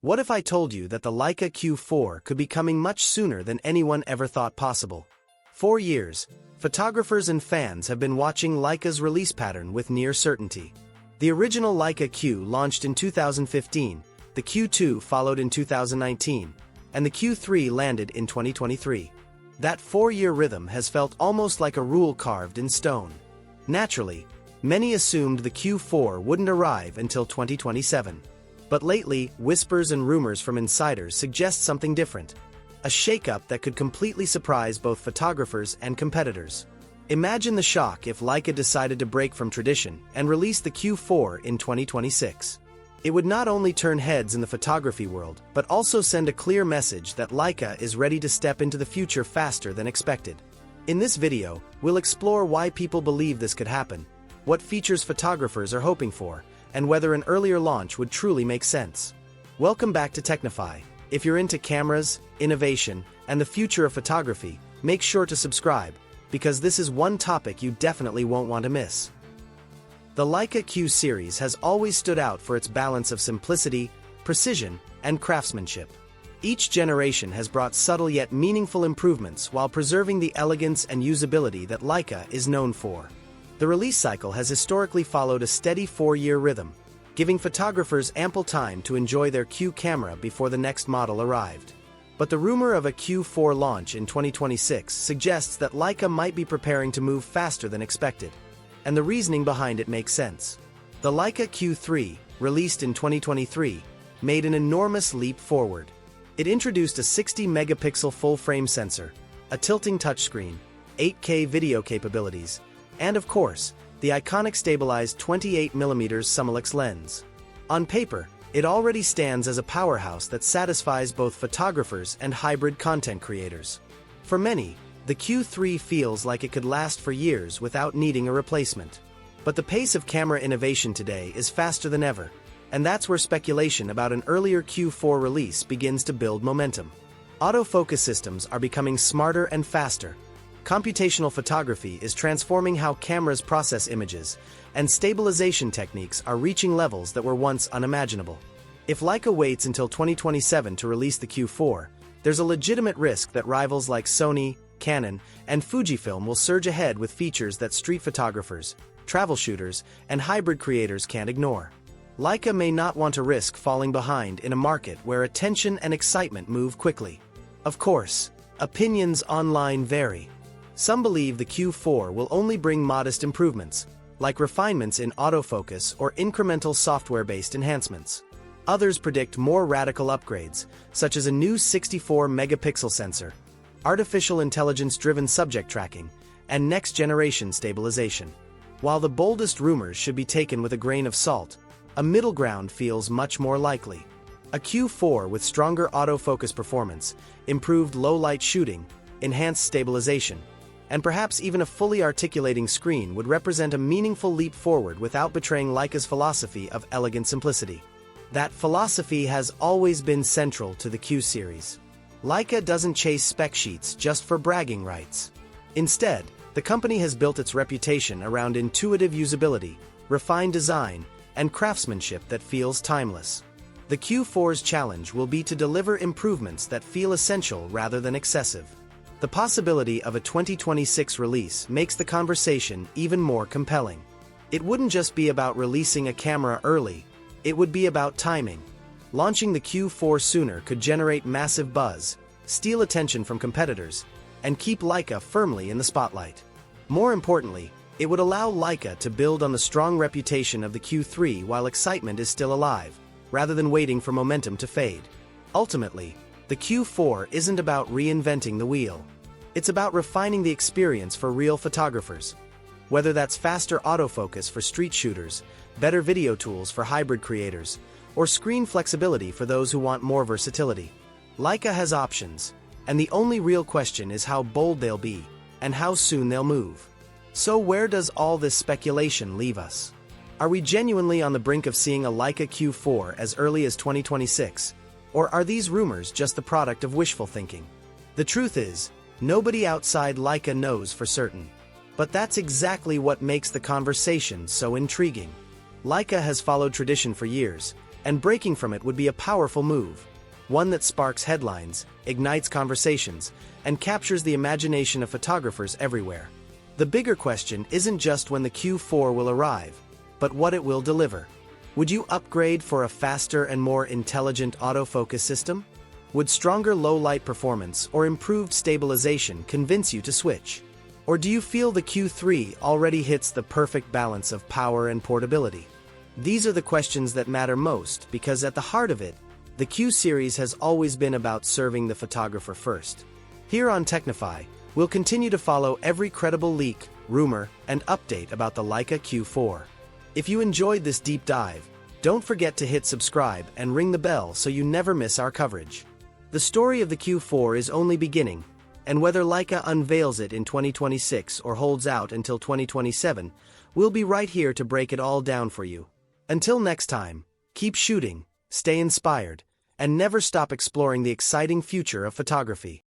What if I told you that the Leica Q4 could be coming much sooner than anyone ever thought possible? 4 years, photographers and fans have been watching Leica's release pattern with near certainty. The original Leica Q launched in 2015, the Q2 followed in 2019, and the Q3 landed in 2023. That 4-year rhythm has felt almost like a rule carved in stone. Naturally, many assumed the Q4 wouldn't arrive until 2027. But lately, whispers and rumors from insiders suggest something different. A shakeup that could completely surprise both photographers and competitors. Imagine the shock if Leica decided to break from tradition and release the Q4 in 2026. It would not only turn heads in the photography world, but also send a clear message that Leica is ready to step into the future faster than expected. In this video, we'll explore why people believe this could happen, what features photographers are hoping for, and whether an earlier launch would truly make sense. Welcome back to Technify. If you're into cameras, innovation, and the future of photography, make sure to subscribe, because this is one topic you definitely won't want to miss. The Leica Q series has always stood out for its balance of simplicity, precision, and craftsmanship. Each generation has brought subtle yet meaningful improvements while preserving the elegance and usability that Leica is known for. The release cycle has historically followed a steady 4-year rhythm, giving photographers ample time to enjoy their Q camera before the next model arrived. But the rumor of a Q4 launch in 2026 suggests that Leica might be preparing to move faster than expected, and the reasoning behind it makes sense. The Leica Q3, released in 2023, made an enormous leap forward. It introduced a 60-megapixel full-frame sensor, a tilting touchscreen, 8K video capabilities, and of course, the iconic stabilized 28mm Summilux lens. On paper, it already stands as a powerhouse that satisfies both photographers and hybrid content creators. For many, the Q3 feels like it could last for years without needing a replacement. But the pace of camera innovation today is faster than ever, and that's where speculation about an earlier Q4 release begins to build momentum. Autofocus systems are becoming smarter and faster. Computational photography is transforming how cameras process images, and stabilization techniques are reaching levels that were once unimaginable. If Leica waits until 2027 to release the Q4, there's a legitimate risk that rivals like Sony, Canon, and Fujifilm will surge ahead with features that street photographers, travel shooters, and hybrid creators can't ignore. Leica may not want to risk falling behind in a market where attention and excitement move quickly. Of course, opinions online vary. Some believe the Q4 will only bring modest improvements, like refinements in autofocus or incremental software-based enhancements. Others predict more radical upgrades, such as a new 64-megapixel sensor, artificial intelligence-driven subject tracking, and next-generation stabilization. While the boldest rumors should be taken with a grain of salt, a middle ground feels much more likely. A Q4 with stronger autofocus performance, improved low-light shooting, enhanced stabilization, and perhaps even a fully articulating screen would represent a meaningful leap forward without betraying Leica's philosophy of elegant simplicity. That philosophy has always been central to the Q series. Leica doesn't chase spec sheets just for bragging rights. Instead, the company has built its reputation around intuitive usability, refined design, and craftsmanship that feels timeless. The Q4's challenge will be to deliver improvements that feel essential rather than excessive. The possibility of a 2026 release makes the conversation even more compelling. It wouldn't just be about releasing a camera early, it would be about timing. Launching the Q4 sooner could generate massive buzz, steal attention from competitors, and keep Leica firmly in the spotlight. More importantly, it would allow Leica to build on the strong reputation of the Q3 while excitement is still alive, rather than waiting for momentum to fade. Ultimately, the Q4 isn't about reinventing the wheel. It's about refining the experience for real photographers. Whether that's faster autofocus for street shooters, better video tools for hybrid creators, or screen flexibility for those who want more versatility. Leica has options, and the only real question is how bold they'll be, and how soon they'll move. So where does all this speculation leave us? Are we genuinely on the brink of seeing a Leica Q4 as early as 2026? Or are these rumors just the product of wishful thinking? The truth is, nobody outside Leica knows for certain. But that's exactly what makes the conversation so intriguing. Leica has followed tradition for years, and breaking from it would be a powerful move. One that sparks headlines, ignites conversations, and captures the imagination of photographers everywhere. The bigger question isn't just when the Q4 will arrive, but what it will deliver. Would you upgrade for a faster and more intelligent autofocus system? Would stronger low-light performance or improved stabilization convince you to switch? Or do you feel the Q3 already hits the perfect balance of power and portability? These are the questions that matter most because at the heart of it, the Q series has always been about serving the photographer first. Here on Technify, we'll continue to follow every credible leak, rumor, and update about the Leica Q4. If you enjoyed this deep dive, don't forget to hit subscribe and ring the bell so you never miss our coverage. The story of the Q4 is only beginning, and whether Leica unveils it in 2026 or holds out until 2027, we'll be right here to break it all down for you. Until next time, keep shooting, stay inspired, and never stop exploring the exciting future of photography.